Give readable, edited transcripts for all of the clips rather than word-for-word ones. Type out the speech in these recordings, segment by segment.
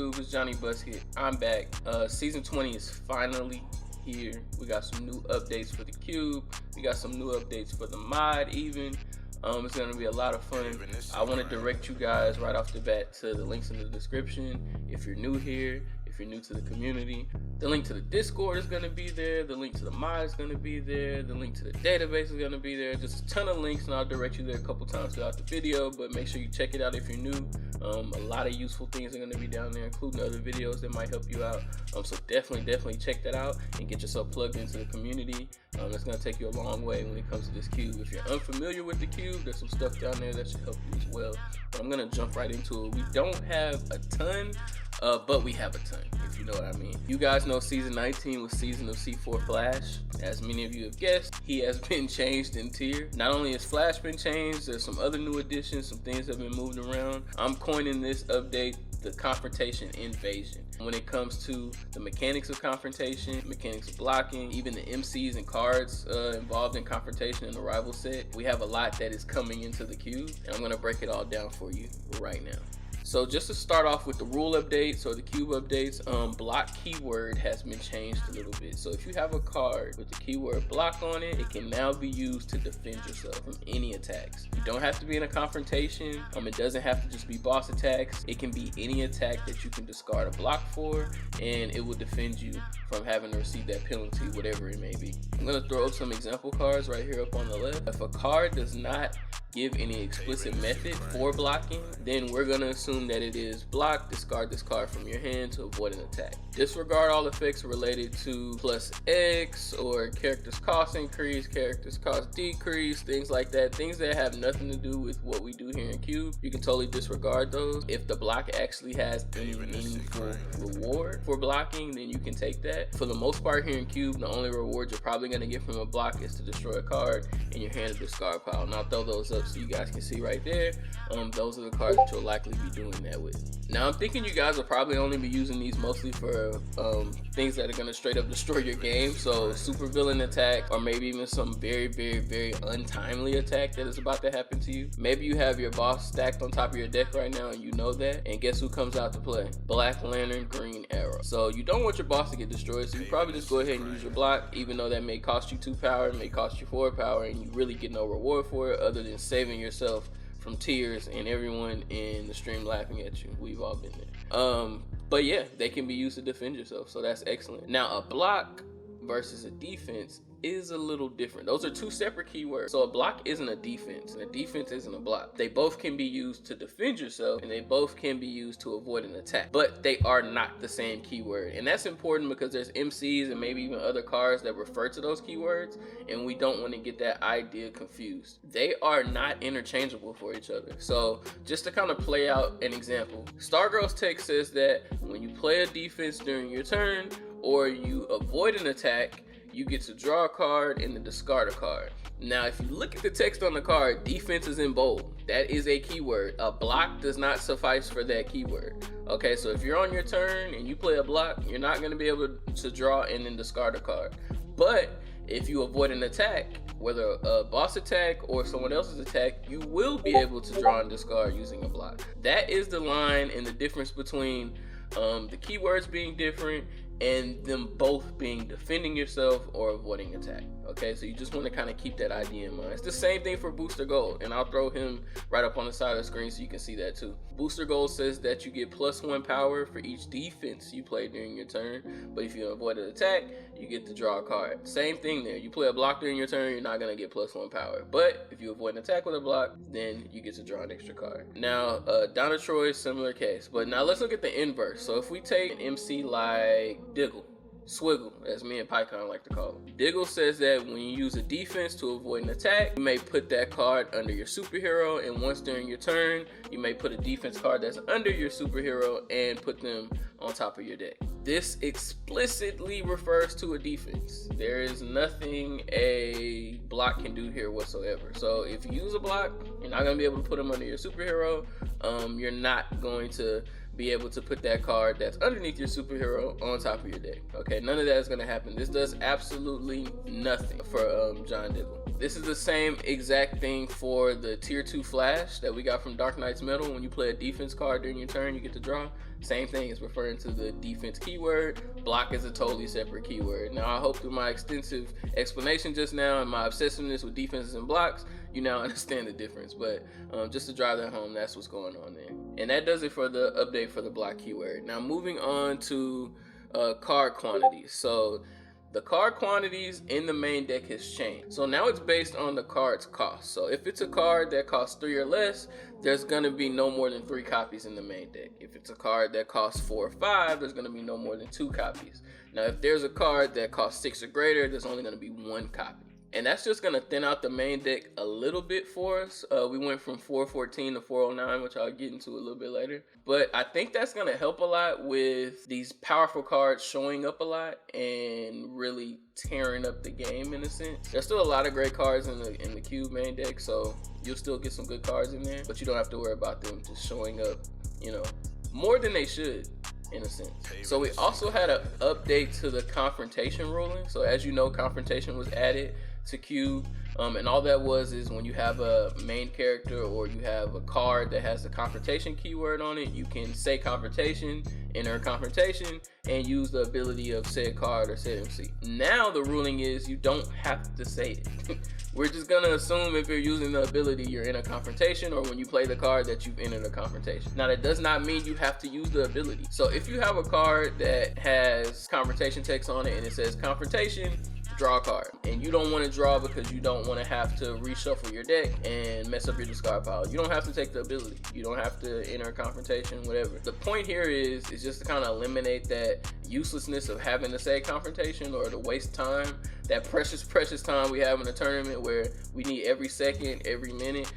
YouTube? It's Johnny Busket. I'm back. Season 20 is finally here. We got some new updates for the cube. We got some new updates for the mod even. It's gonna be a lot of fun. I want to direct you guys right off the bat to the links in the description. If you're new here, if you're new to the community, the link to the Discord is gonna be there. The link to the mod is gonna be there. The link to the database is gonna be there. Just a ton of links, and I'll direct you there a couple times throughout the video. But make sure you check it out if you're new. A lot of useful things are gonna be down there, including other videos that might help you out. So definitely check that out and get yourself plugged into the community. It's gonna take you a long way when it comes to this cube. If you're unfamiliar with the cube, there's some stuff down there that should help you as well. But I'm gonna jump right into it. We don't have a ton, but we have a ton, if you know what I mean. You guys know season 19 was season of C4 Flash. As many of you have guessed, he has been changed in tier. Not only has Flash been changed, there's some other new additions, some things have been moved around. I'm coining this update the Confrontation Invasion. When it comes to the mechanics of Confrontation, mechanics of blocking, even the MCs and cards involved in Confrontation and the rival set, we have a lot that is coming into the cube, and I'm gonna break it all down for you right now. So just to start off with the rule updates or the cube updates, block keyword has been changed a little bit. So if you have a card with the keyword block on it, it can now be used to defend yourself from any attacks. You don't have to be in a confrontation. It doesn't have to just be boss attacks. It can be any attack that you can discard a block for, and it will defend you from having to receive that penalty, whatever it may be. I'm gonna throw up some example cards right here up on the left. If a card does not give any explicit method for blocking, then we're gonna assume that it is block. Discard this card from your hand to avoid an attack. Disregard all effects related to plus X or character's cost increase, character's cost decrease, things like that. Things that have nothing to do with what we do here in Cube. You can totally disregard those. If the block actually has any meaningful reward for blocking, then you can take that. For the most part here in Cube, the only reward you're probably gonna get from a block is to destroy a card in your hand or discard pile. And I'll throw those up so you guys can see right there. Those are the cards that you'll likely be doing that with. Now I'm thinking you guys will probably only be using these mostly for things that are going to straight up destroy your game. So super villain attack, or maybe even some very untimely attack that is about to happen to you. Maybe you have your boss stacked on top of your deck right now and you know that, and guess who comes out to play? Black Lantern, Green Arrow. So you don't want your boss to get destroyed, so you probably just go ahead and use your block, even though that may cost you 2 power, it may cost you 4 power, and you really get no reward for it other than saving yourself from tears and everyone in the stream laughing at you. We've all been there. But yeah, they can be used to defend yourself, so that's excellent. Now a block versus a defense is a little different. Those are two separate keywords. So a block isn't a defense, and a defense isn't a block. They both can be used to defend yourself, and they both can be used to avoid an attack, but they are not the same keyword. And that's important because there's MCs and maybe even other cards that refer to those keywords, and we don't want to get that idea confused. They are not interchangeable for each other. So just to kind of play out an example, Stargirl's text says that when you play a defense during your turn or you avoid an attack, you get to draw a card and then discard a card. Now, if you look at the text on the card, defense is in bold. That is a keyword. A block does not suffice for that keyword. Okay, so if you're on your turn and you play a block, you're not going to be able to draw and then discard a card. But if you avoid an attack, whether a boss attack or someone else's attack, you will be able to draw and discard using a block. That is the line and the difference between the keywords being different and them both being defending yourself or avoiding attack. Okay, so you just want to kind of keep that idea in mind. It's the same thing for Booster Gold, and I'll throw him right up on the side of the screen so you can see that too. Booster Gold says that you get +1 power for each defense you play during your turn, but if you avoid an attack, you get to draw a card. Same thing there. You play a block during your turn, you're not going to get +1 power, but if you avoid an attack with a block, then you get to draw an extra card. Now, Donna Troy, similar case, but now let's look at the inverse. So if we take an MC like Diggle, Swiggle, as me and PyCon like to call him. Diggle says that when you use a defense to avoid an attack, you may put that card under your superhero, and once during your turn, you may put a defense card that's under your superhero and put them on top of your deck. This explicitly refers to a defense. There is nothing a block can do here whatsoever. So if you use a block, you're not going to be able to put them under your superhero. You're not going to be able to put that card that's underneath your superhero on top of your deck. Okay, none of that is going to happen. This does absolutely nothing for John Diggle. This is the same exact thing for the tier 2 flash that we got from Dark Knight's Metal. When you play a defense card during your turn, you get to draw. Same thing, is referring to the defense keyword. Block is a totally separate keyword. Now I hope through my extensive explanation just now and my obsessiveness with defenses and blocks, you now understand the difference. But just to drive that home, that's what's going on there. And that does it for the update for the block keyword. Now moving on to card quantities. So the card quantities in the main deck has changed. So now it's based on the card's cost. So if it's a card that costs 3 or less, there's gonna be no more than 3 copies in the main deck. If it's a card that costs 4 or 5, there's gonna be no more than 2 copies. Now if there's a card that costs 6 or greater, there's only gonna be 1 copy. And that's just gonna thin out the main deck a little bit for us. We went from 414 to 409, which I'll get into a little bit later. But I think that's gonna help a lot with these powerful cards showing up a lot and really tearing up the game in a sense. There's still a lot of great cards in the cube main deck, so you'll still get some good cards in there, but you don't have to worry about them just showing up, you know, more than they should, in a sense. So we also had an update to the confrontation ruling. So as you know, confrontation was added to cube, and all that is when you have a main character or you have a card that has the confrontation keyword on it, you can say confrontation, enter confrontation, and use the ability of said card or said MC. Now the ruling is you don't have to say it. We're just gonna assume if you're using the ability, you're in a confrontation, or when you play the card that you've entered a confrontation. Now that does not mean you have to use the ability. So if you have a card that has confrontation text on it and it says confrontation, draw a card, and you don't want to draw because you don't want to have to reshuffle your deck and mess up your discard pile, you don't have to take the ability, you don't have to enter a confrontation, whatever. The point here is just to kind of eliminate that uselessness of having to say confrontation, or to waste time, that precious time we have in a tournament where we need every second, every minute.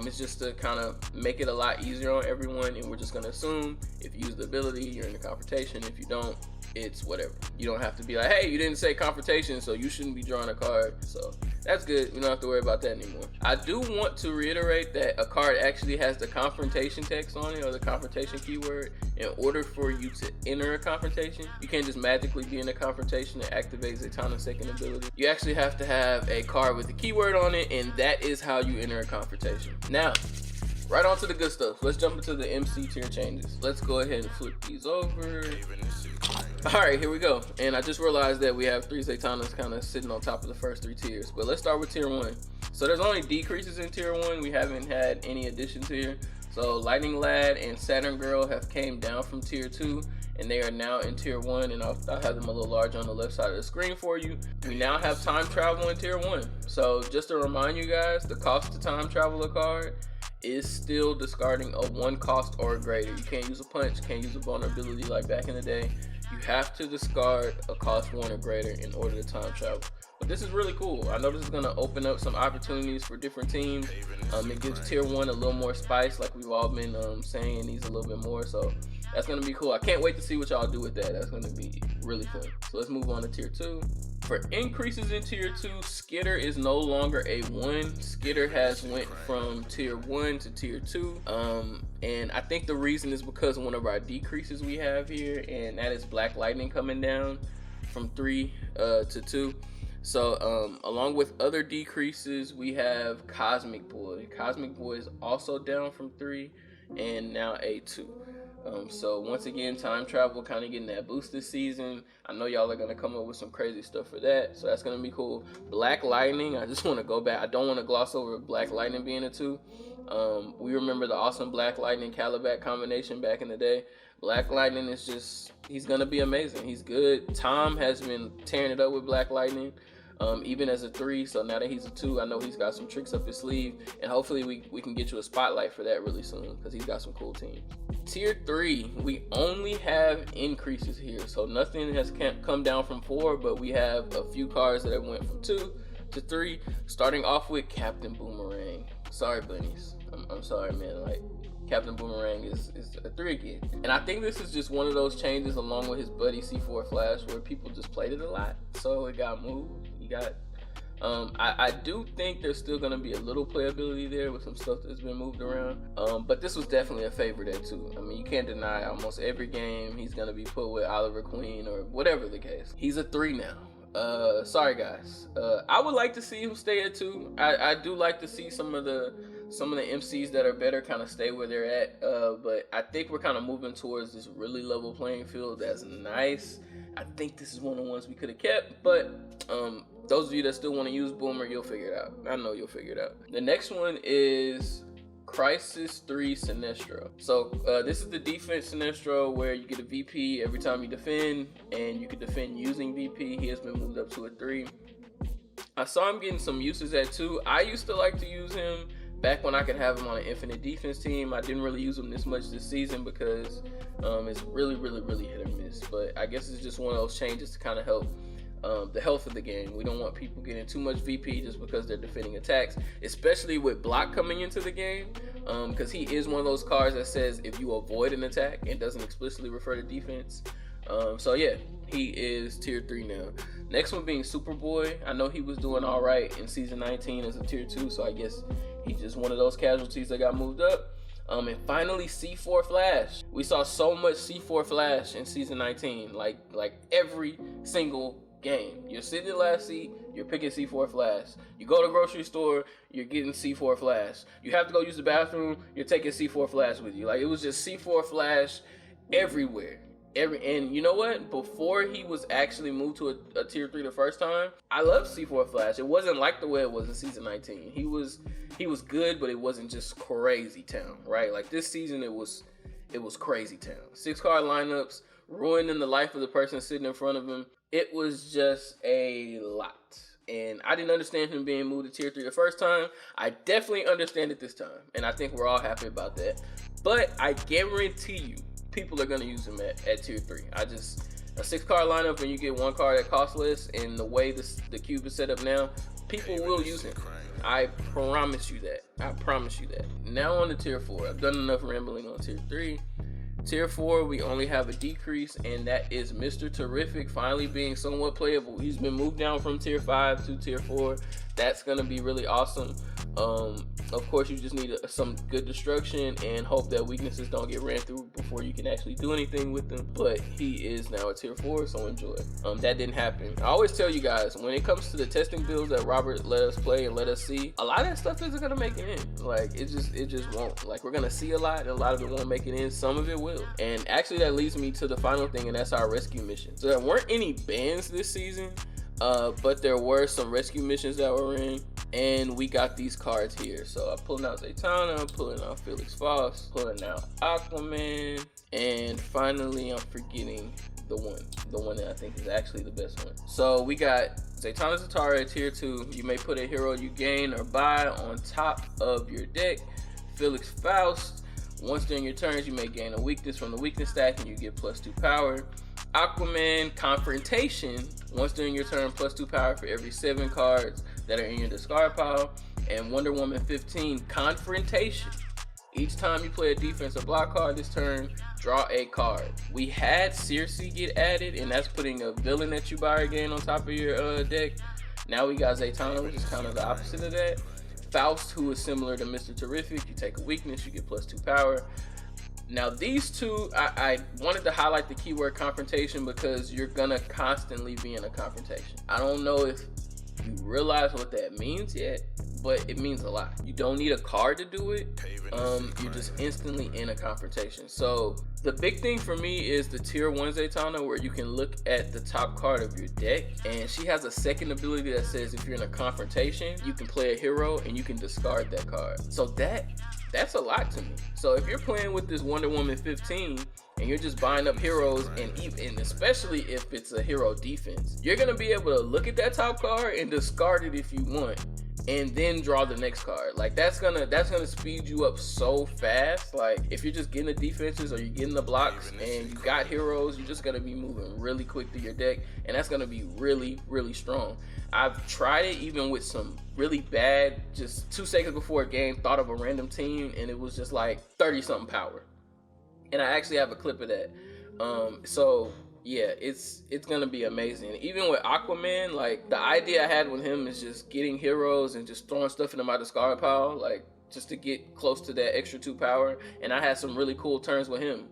It's just to kind of make it a lot easier on everyone, and we're just going to assume if you use the ability, you're in the confrontation. If you don't, it's whatever. You don't have to be like, hey, you didn't say confrontation, so you shouldn't be drawing a card. So that's good. We don't have to worry about that anymore. I do want to reiterate that a card actually has the confrontation text on it, or the confrontation keyword, in order for you to enter a confrontation. You can't just magically be in a confrontation that activates a Zaytana's second ability. You actually have to have a card with the keyword on it, and that is how you enter a confrontation. Now, right on to the good stuff. Let's jump into the MC tier changes. Let's go ahead and flip these over. All right, here we go. And I just realized that we have 3 Zaytanas kind of sitting on top of the first 3 tiers. But let's start with tier 1. So there's only decreases in tier 1. We haven't had any additions here. So Lightning Lad and Saturn Girl have came down from tier 2, and they are now in tier 1, and I'll have them a little larger on the left side of the screen for you. We now have time travel in tier 1. So just to remind you guys, the cost to time travel a card is still discarding a 1 cost or greater. You can't use a punch, can't use a vulnerability like back in the day. You have to discard a cost 1 or greater in order to time travel. But this is really cool. I know this is going to open up some opportunities for different teams. It gives tier 1 a little more spice, like we've all been saying. It needs a little bit more, so that's going to be cool. I can't wait to see what y'all do with that. That's going to be really fun. So let's move on to tier 2. For increases in tier 2, Skitter is no longer a 1. Skitter has went from tier 1 to tier 2. And I think the reason is because of one of our decreases we have here, and that is Black Lightning coming down from 3 to 2. So along with other decreases, we have Cosmic Boy. Cosmic Boy is also down from 3 and now a 2. So once again, time travel kind of getting that boost this season. I know y'all are going to come up with some crazy stuff for that, so that's going to be cool. Black Lightning, I just want to go back. I don't want to gloss over Black Lightning being a 2. We remember the awesome Black Lightning Calabac combination back in the day. Black Lightning is just, he's going to be amazing. He's good. Tom has been tearing it up with Black Lightning. Even as a 3, so now that he's a 2, I know he's got some tricks up his sleeve, and hopefully we can get you a spotlight for that really soon, because he's got some cool teams. Tier 3, we only have increases here, so nothing has come down from 4, but we have a few cards that have went from 2 to 3, starting off with Captain Boomerang. Sorry, bunnies. I'm sorry, man. Like, Captain Boomerang is a 3 again. And I think this is just one of those changes along with his buddy C4 Flash where people just played it a lot, so it got moved. I do think there's still going to be a little playability there with some stuff that's been moved around, but this was definitely a favorite at 2. I mean, you can't deny almost every game he's going to be put with Oliver Queen or whatever the case. He's a 3 now. Sorry guys. I would like to see him stay at 2. I do like to see some of the MCs that are better kind of stay where they're at. But I think we're kind of moving towards this really level playing field. That's nice. I think this is one of the ones we could have kept, but those of you that still want to use Boomer, you'll figure it out. I know you'll figure it out. The next one is Crisis 3 Sinestro. So this is the defense Sinestro where you get a VP every time you defend, and you can defend using VP. He has been moved up to a 3. I saw him getting some uses at 2. I used to like to use him back when I could have him on an infinite defense team. I didn't really use him this much this season because it's really hit or miss. But I guess it's just one of those changes to kind of help the health of the game. We don't want people getting too much VP just because they're defending attacks, especially with block coming into the game, because he is one of those cards that says if you avoid an attack and doesn't explicitly refer to defense. So yeah, he is tier 3 now. Next one being Superboy. I know he was doing all right in season 19 as a tier 2, so I guess he's just one of those casualties that got moved up. And finally, C4 Flash. We saw so much C4 Flash in season 19, like every single game. You're sitting in the last seat, you're picking C4 Flash. You go to the grocery store, you're getting C4 Flash. You have to go use the bathroom, you're taking C4 Flash with you. Like, it was just C4 Flash everywhere. And you know what? Before he was actually moved to a tier 3 the first time, I loved C4 Flash. It wasn't like the way it was in season 19. He was good, but it wasn't just crazy town, right? Like this season, it was crazy town. 6-card lineups, ruining the life of the person sitting in front of him. It was just a lot. And I didn't understand him being moved to tier 3 the first time. I definitely understand it this time. And I think we're all happy about that. But I guarantee you, people are going to use him at tier 3. A 6-card lineup and you get 1 card that costs less, and the way the cube is set up now, people will use him. I promise you that. I promise you that. Now on to tier 4. I've done enough rambling on tier 3. Tier 4, we only have a decrease, and that is Mr. Terrific finally being somewhat playable. He's been moved down from tier 5 to tier 4. That's going to be really awesome. Of course, you just need some good destruction and hope that weaknesses don't get ran through before you can actually do anything with them. But he is now a tier 4, so enjoy. That didn't happen. I always tell you guys, when it comes to the testing builds that Robert let us play and let us see, a lot of that stuff isn't going to make it in. Like, it just won't. Like, we're going to see a lot, and a lot of it won't make it in. Some of it will. And actually, that leads me to the final thing, and that's our rescue mission. So there weren't any bans this season, but there were some rescue missions that were in, and we got these cards here. So I'm pulling out Zatanna, I'm pulling out Felix Faust, pulling out Aquaman, and finally I'm forgetting the one that I think is actually the best one. So we got Zatanna Zatara at tier 2. You may put a hero you gain or buy on top of your deck. Felix Faust, once during your turns, you may gain a weakness from the weakness stack and you get +2 power. Aquaman Confrontation, once during your turn, +2 power for every 7 cards that are in your discard pile. And Wonder Woman 15 Confrontation, each time you play a defense or block card this turn, draw a card. We had Circe get added, and that's putting a villain that you buy or gain on top of your deck. Now we got Zatanna, which is kind of the opposite of that. Faust, who is similar to Mr. Terrific. You take a weakness, you get +2 power. Now these two, I wanted to highlight the keyword confrontation because you're gonna constantly be in a confrontation. I don't know if you realize what that means yet, but it means a lot. You don't need a card to do it. You're just instantly in a confrontation. So the big thing for me is the tier 1 Zatanna, where you can look at the top card of your deck, and she has a second ability that says if you're in a confrontation, you can play a hero and you can discard that card. So that's a lot to me. So if you're playing with this Wonder Woman 15 and you're just buying up heroes, and especially if it's a hero defense, you're gonna be able to look at that top card and discard it if you want, and then draw the next card. Like that's gonna speed you up so fast. Like if you're just getting the defenses or you're getting the blocks and you got heroes, you're just gonna be moving really quick through your deck, and that's gonna be really strong. I've tried it even with some really bad, just 2 seconds before a game, thought of a random team, and it was just like 30 something power. And I actually have a clip of that. So yeah, it's gonna be amazing. Even with Aquaman, like the idea I had with him is just getting heroes and just throwing stuff into my discard pile, like just to get close to that extra 2 power. And I had some really cool turns with him.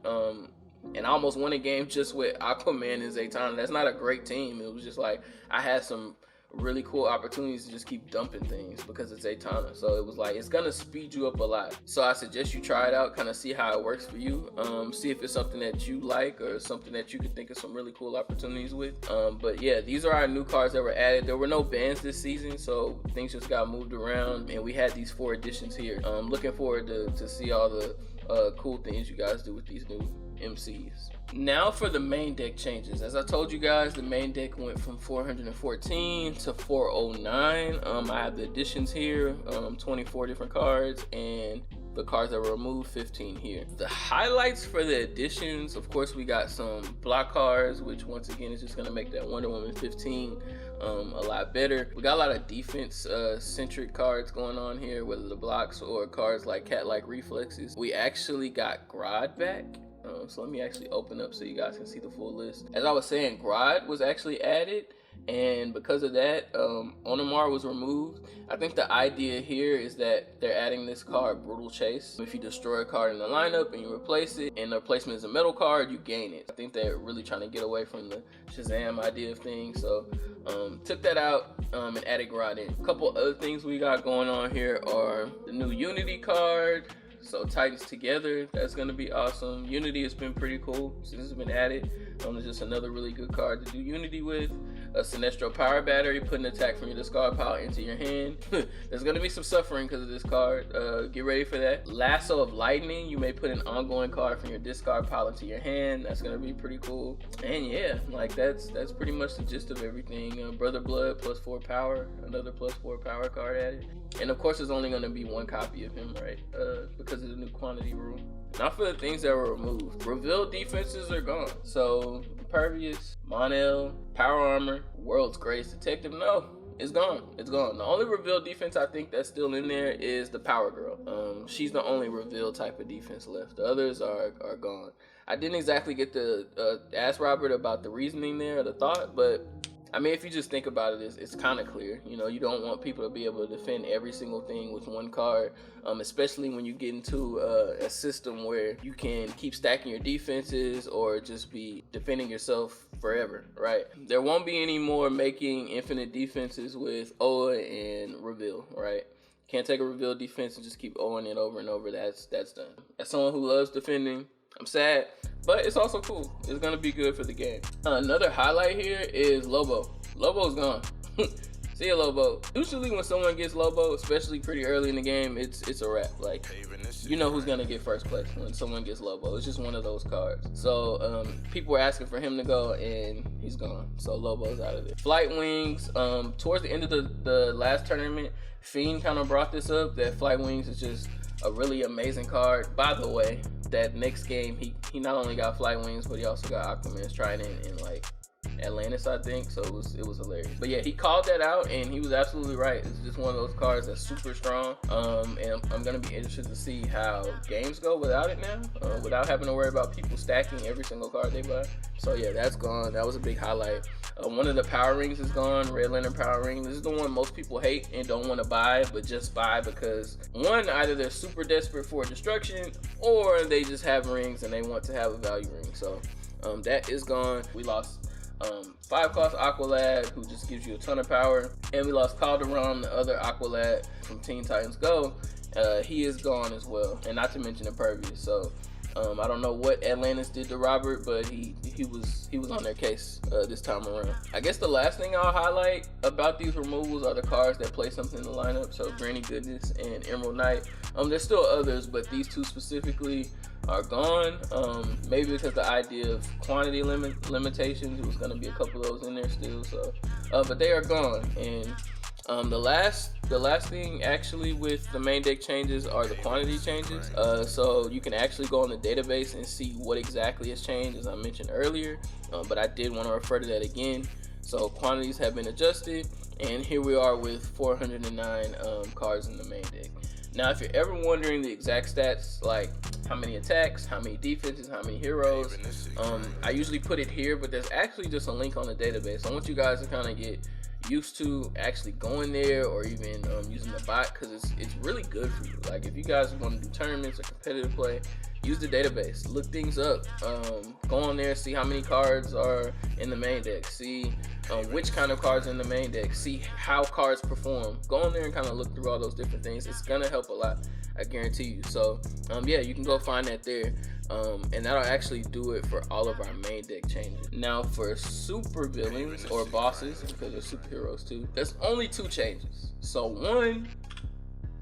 And I almost won a game just with Aquaman and Zatanna. That's not a great team. It was just like I had some really cool opportunities to just keep dumping things because it's Zatanna. So it was like, it's gonna speed you up a lot. So I suggest you try it out, kind of see how it works for you. See if it's something that you like or something that you could think of some really cool opportunities with. But yeah, these are our new cards that were added. There were no bans this season, so things just got moved around, and we had these 4 additions here. Looking forward to see all the cool things you guys do with these new MCs. Now for the main deck changes. As I told you guys, the main deck went from 414 to 409. I have the additions here, 24 different cards, and the cards that were removed, 15 here. The highlights for the additions, of course, we got some block cards, which once again is just gonna make that Wonder Woman 15 a lot better. We got a lot of defense centric cards going on here, whether the blocks or cards like cat-like reflexes. We actually got Grodd back. So let me actually open up so you guys can see the full list. As I was saying, Grodd was actually added, and because of that, Onomar was removed. I think the idea here is that they're adding this card, Brutal Chase. If you destroy a card in the lineup and you replace it, and the replacement is a metal card, you gain it. I think they're really trying to get away from the Shazam idea of things, so took that out and added Grodd in. A couple other things we got going on here are the new Unity card. So Titans Together, that's gonna be awesome. Unity has been pretty cool since it's been added. It's just another really good card to do Unity with. A Sinestro Power Battery, put an attack from your discard pile into your hand. There's gonna be some suffering because of this card. Get ready for that. Lasso of Lightning, you may put an ongoing card from your discard pile into your hand. That's gonna be pretty cool. And yeah, like that's pretty much the gist of everything. Brother Blood, +4 power, another +4 power card added. And of course, there's only gonna be 1 copy of him, right? Because of the new quantity rule. Now for the things that were removed. Revealed defenses are gone. So Impervious, Monel, Power Armor, World's Greatest Detective, no, it's gone. It's gone. The only revealed defense I think that's still in there is the Power Girl. She's the only revealed type of defense left. The others are gone. I didn't exactly get to ask Robert about the reasoning there, or the thought, but I mean, if you just think about it, it's kind of clear. You know, you don't want people to be able to defend every single thing with 1 card, especially when you get into a system where you can keep stacking your defenses or just be defending yourself forever, right? There won't be any more making infinite defenses with Oa and Reveal, right? Can't take a Reveal defense and just keep Oing it over and over. That's done. As someone who loves defending, I'm sad, but it's also cool. It's gonna be good for the game. Another highlight here is Lobo. Lobo's gone. See ya, Lobo. Usually when someone gets Lobo, especially pretty early in the game, it's a wrap. Like, you know who's gonna get first place when someone gets Lobo. It's just one of those cards. So people were asking for him to go, and he's gone. So Lobo's out of there. Flight Wings. Towards the end of the last tournament, Fiend kind of brought this up, that Flight Wings is just a really amazing card. By the way, that next game, he not only got Flight Wings, but he also got Aquaman's Trident in like Atlantis, I think. So it was hilarious. But yeah, he called that out, and he was absolutely right. It's just one of those cards that's super strong. And I'm gonna be interested to see how games go without it now, without having to worry about people stacking every single card they buy. So yeah, that's gone. That was a big highlight. One of the Power Rings is gone, Red Lantern Power Ring. This is the one most people hate and don't want to buy, but just buy because, one, either they're super desperate for destruction, or they just have rings and they want to have a value ring. So that is gone. We lost 5-cost Aqualad, who just gives you a ton of power, and we lost Calderon, the other Aqualad from Teen Titans Go. He is gone as well, and not to mention Impervious. So I don't know what Atlantis did to Robert, but he was on their case this time around. I guess the last thing I'll highlight about these removals are the cards that play something in the lineup. So Granny Goodness and Emerald Knight. There's still others, but these 2 specifically are gone. Maybe because the idea of quantity limitations, it was going to be a couple of those in there still. So, but they are gone. And the last thing actually with the main deck changes are the quantity changes. So you can actually go on the database and see what exactly has changed, as I mentioned earlier. But I did want to refer to that again. So quantities have been adjusted, and here we are with 409 cards in the main deck. Now, if you're ever wondering the exact stats, like how many attacks, how many defenses, how many heroes, I usually put it here, but there's actually just a link on the database. I want you guys to kind of get used to actually going there, or even using the bot, because it's really good for you. Like, if you guys want to do tournaments or competitive play, use the database, look things up, go on there, see how many cards are in the main deck, see which kind of cards in the main deck, see how cards perform. Go on there and kind of look through all those different things. It's gonna help a lot, I guarantee you. So yeah, you can go find that there, and that'll actually do it for all of our main deck changes. Now for super villains or bosses, because they're superheroes too, there's only 2 changes. So one,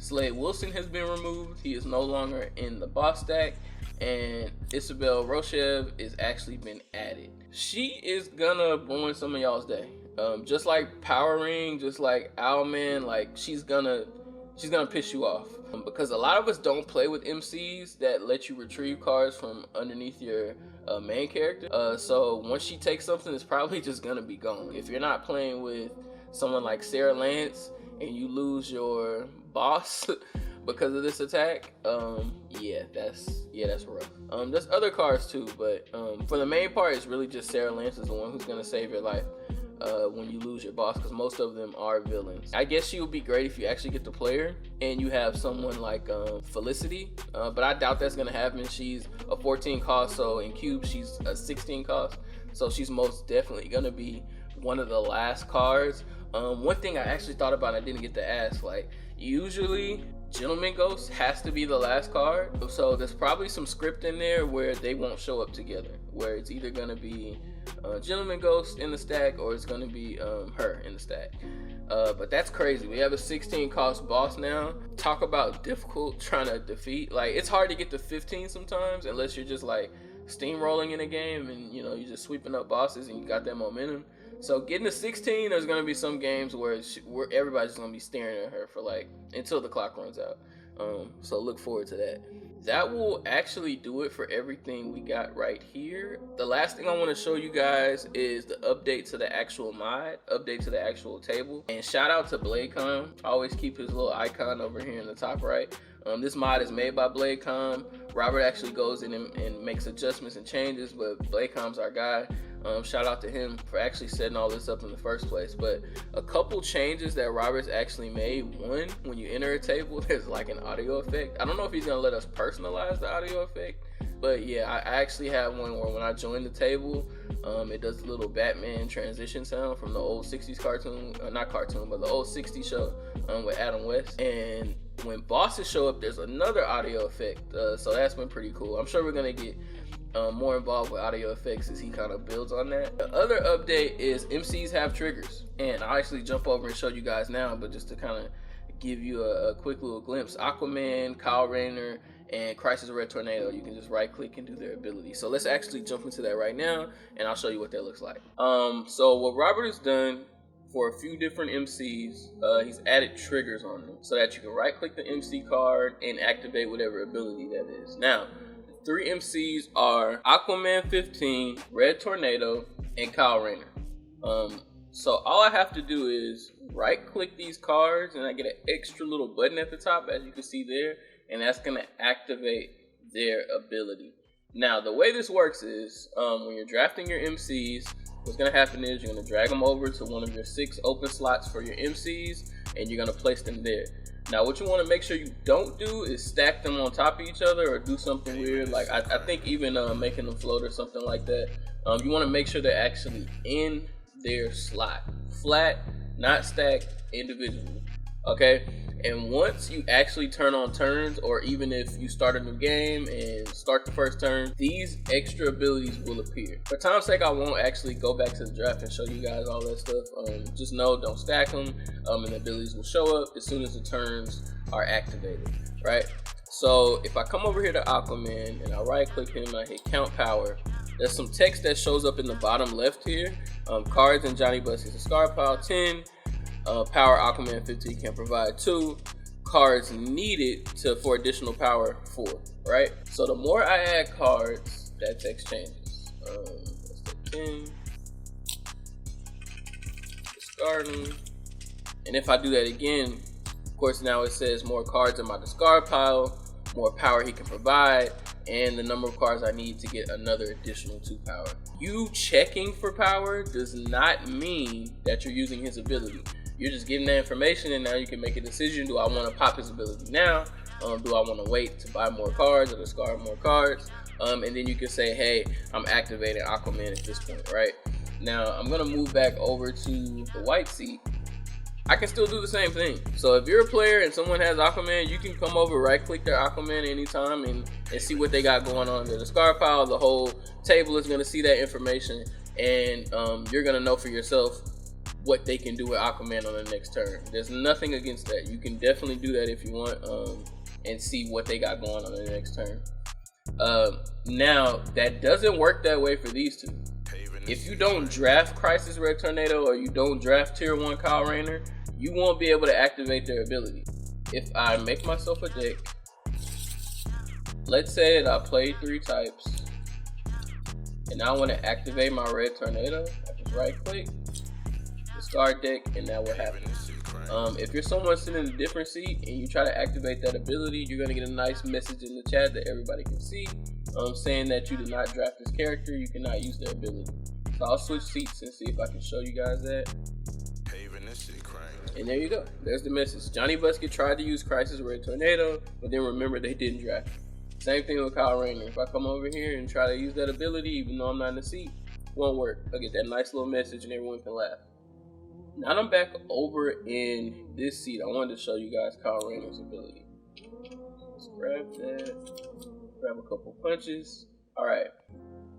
Slade Wilson has been removed. He is no longer in the boss stack, and Isabel Rochev is actually been added. She is gonna ruin some of y'all's day. Just like Power Ring, just like Owlman, like she's gonna piss you off. Because a lot of us don't play with MCs that let you retrieve cards from underneath your main character. So once she takes something, it's probably just gonna be gone. If you're not playing with someone like Sarah Lance and you lose your boss because of this attack, yeah, that's rough. There's other cards too, but for the main part, it's really just Sarah Lance is the one who's gonna save your life when you lose your boss, because most of them are villains. I guess she would be great if you actually get the player and you have someone like Felicity, but I doubt that's gonna happen. She's a 14 cost, so in cube she's a 16 cost, so she's most definitely gonna be one of the last cards. One thing I actually thought about, I didn't get to ask, like usually Gentleman Ghost has to be the last card, so there's probably some script in there where they won't show up together, where it's either gonna be Gentleman Ghost in the stack or it's gonna be her in the stack. But that's crazy. We have a 16 cost boss now. Talk about difficult trying to defeat. Like, it's hard to get to 15 sometimes unless you're just like steamrolling in a game and you know you're just sweeping up bosses and you got that momentum. So getting to 16, there's gonna be some games where everybody's gonna be staring at her for like until the clock runs out. So look forward to that. That will actually do it for everything we got right here. The last thing I want to show you guys is the update to the actual mod, update to the actual table. And shout out to BladeCom. Always keep his little icon over here in the top right. This mod is made by BladeCom. Robert actually goes in and makes adjustments and changes, but BladeCom's our guy. Shout out to him for actually setting all this up in the first place. But a couple changes that Robert's actually made. One, when you enter a table, there's like an audio effect. I don't know if he's gonna let us personalize the audio effect, but yeah, I actually have one where when I join the table, it does a little Batman transition sound from the old 60s cartoon, not cartoon, but the old 60s show with Adam West. And when bosses show up, there's another audio effect, so that's been pretty cool. I'm sure we're gonna get more involved with audio effects as he kind of builds on that. The other update is MCs have triggers, and I'll actually jump over and show you guys now, but just to kind of give you a quick little glimpse. Aquaman, Kyle Rayner, and Crisis Red Tornado, you can just right click and do their ability. So let's actually jump into that right now and I'll show you what that looks like. So what Robert has done for a few different MCs, he's added triggers on them so that you can right click the MC card and activate whatever ability that is. Now, 3 MCs are Aquaman 15, Red Tornado, and Kyle Rayner. So all I have to do is right click these cards and I get an extra little button at the top, as you can see there, and that's gonna activate their ability. Now the way this works is when you're drafting your MCs, what's gonna happen is you're gonna drag them over to one of your 6 open slots for your MCs and you're gonna place them there. Now what you want to make sure you don't do is stack them on top of each other or do something weird, like I think even making them float or something like that. You want to make sure they're actually in their slot, flat, not stacked individually, okay? And once you actually turn on turns, or even if you start a new game and start the first turn, these extra abilities will appear. For time's sake, I won't actually go back to the draft and show you guys all that stuff. Just know, don't stack them, and the abilities will show up as soon as the turns are activated, right? So if I come over here to Aquaman and I right click him, I hit count power, there's some text that shows up in the bottom left here. Cards and Johnny Busket's discard pile 10. Power Aquaman 15 can provide 2. Cards needed for additional power 4, right? So the more I add cards, that text changes. Let's take 10. Discard them. And if I do that again, of course now it says more cards in my discard pile, more power he can provide, and the number of cards I need to get another additional 2 power. You checking for power does not mean that you're using his ability. You're just getting that information and now you can make a decision. Do I want to pop his ability now Do I want to wait to buy more cards or discard more cards? And then you can say, hey, I'm activating Aquaman at this point, right? Now I'm gonna move back over to the white seat. I can still do the same thing. So if you're a player and someone has Aquaman, you can come over, right click their Aquaman anytime and see what they got going on in the discard pile. The whole table is gonna see that information, and you're gonna know for yourself what they can do with Aquaman on the next turn. There's nothing against that. You can definitely do that if you want, and see what they got going on the next turn. Now that doesn't work that way for these two. If you don't draft Crisis Red Tornado or you don't draft Tier 1 Kyle Rayner, you won't be able to activate their ability. If I make myself a deck, let's say that I played 3 types, and I want to activate my Red Tornado, I just right click, discard deck, and that will happen. If you're someone sitting in a different seat and you try to activate that ability, you're going to get a nice message in the chat that everybody can see, saying that you did not draft this character, you cannot use their ability. So I'll switch seats and see if I can show you guys that. And there you go. There's the message. Johnny Busket tried to use Crisis Red Tornado, but then remember they didn't draft it. Same thing with Kyle Rayner. If I come over here and try to use that ability, even though I'm not in the seat, it won't work. I'll get that nice little message and everyone can laugh. Now that I'm back over in this seat, I wanted to show you guys Kyle Rayner's ability. Let's grab that. Grab a couple punches. Alright.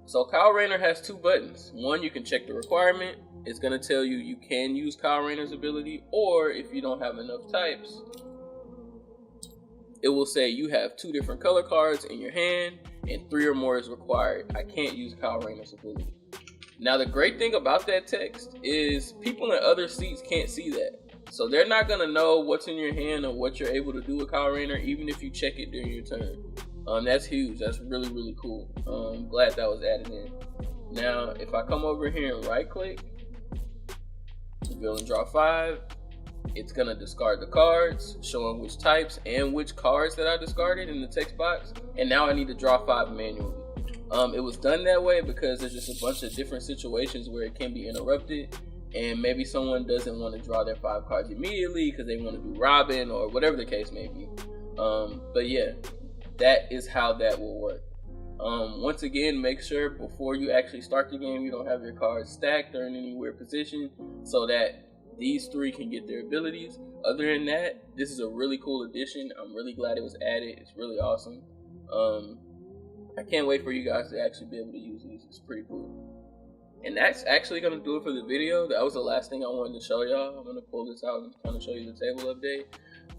So Kyle Rayner has 2 buttons. One, you can check the requirement. It's going to tell you you can use Kyle Rayner's ability, or if you don't have enough types, it will say you have 2 different color cards in your hand and 3 or more is required. I can't use Kyle Rayner's ability. Now the great thing about that text is people in other seats can't see that. So they're not going to know what's in your hand or what you're able to do with Kyle Rayner, even if you check it during your turn. That's huge. That's really, really cool. I'm glad that was added in. Now, if I come over here and right click, reveal and draw 5, it's going to discard the cards, showing which types and which cards that I discarded in the text box. And now I need to draw 5 manually. It was done that way because there's just a bunch of different situations where it can be interrupted. And maybe someone doesn't want to draw their 5 cards immediately because they want to do Robin or whatever the case may be. But yeah, that is how that will work. Once again, make sure before you actually start the game, you don't have your cards stacked or in any weird position so that these 3 can get their abilities. Other than that, this is a really cool addition. I'm really glad it was added. It's really awesome. I can't wait for you guys to actually be able to use these. It's pretty cool. And that's actually going to do it for the video. That was the last thing I wanted to show y'all. I'm going to pull this out and kind of show you the table update.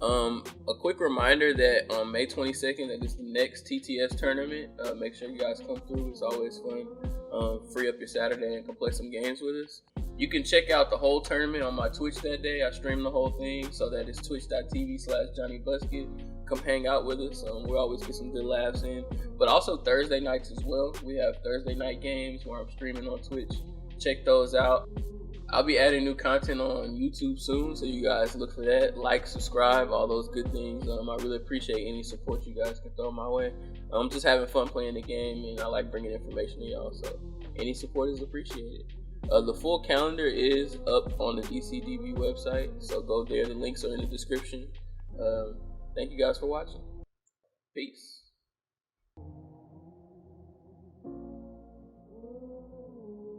A quick reminder that on May 22nd, that is the next TTS tournament. Make sure you guys come through. It's always fun. Free up your Saturday and come play some games with us. You can check out the whole tournament on my Twitch that day. I stream the whole thing, so that is twitch.tv/JohnnyBusket. Come hang out with us. We always get some good laughs in. But also Thursday nights as well. We have Thursday night games where I'm streaming on Twitch. Check those out. I'll be adding new content on YouTube soon, so you guys look for that. Like, subscribe, all those good things. I really appreciate any support you guys can throw my way. I'm just having fun playing the game, and I like bringing information to y'all, so any support is appreciated. The full calendar is up on the DCDB website, so go there. The links are in the description. Thank you guys for watching. Peace.